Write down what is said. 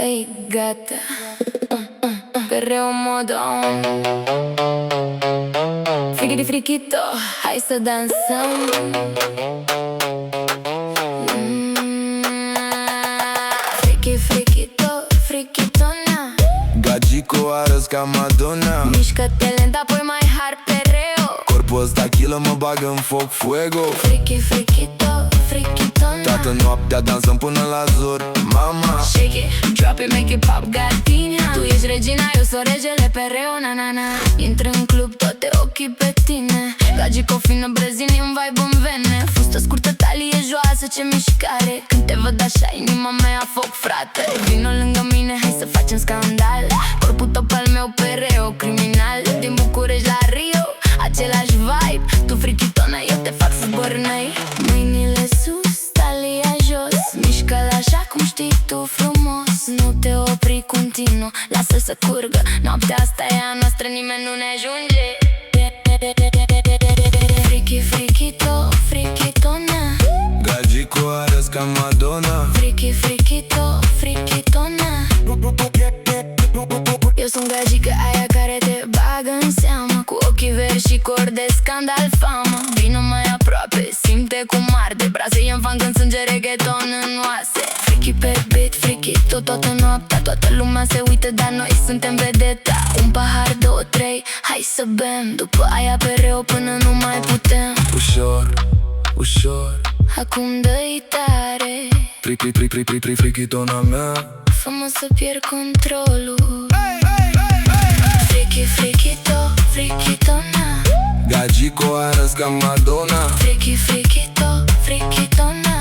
Ei, gata, perreo mod on. Frichito, hai să dansăm. Frichitona. Gagico arăs ca Madonna. Mișcă-te lent, apoi mai hard perreo. Corpul ăsta killer mă bagă în foc, fuego. Frichitona. Toată noaptea dansăm până la zor, mama. Shake it, drop it, make it pop, gatina. Tu ești regina, eu sunt regele, perreo, na-na-na. Intră în club, toate ochii pe tine. Gagico fină, brezini, în vibe în vene. Fustă scurtă, talie joasă, ce mișcare. Când te văd așa, inima mea foc, frate. Vino lângă mine, hai să facem scandal. Corpul tău pe-al meu, perreo, criminal. Din București la Rio, același vibe. Tu frichitona, eu te fac să zbornai. Mâinile sus, talia jos. Mișcă-l așa cum știi tu frumos. Nu te opri continuu, lasă să curgă. Noaptea asta e a noastră, nimeni nu ne ajunge. Frichitona. Gagico arăs ca Madonna. Frichitona. Eu sunt gagica aia care te bagă în seamă. Cu ochii verzi și cor de scandal famă. Vino mai aproape, simte cum arde. Braze în fan când sânge reggaeton în oase. Frichi pe beat, frichito toată noaptea. Toată lumea se uită, dar noi suntem vedeta. Un pahar, două, trei, hai să bem. După aia perreo până nu mai putem. Ușor, ușor. Acum dă-i tare. Frichitona mea. Fă-mă să pierd controlul. Frichitona. Gagico arăs ca Madonna. Frichitona.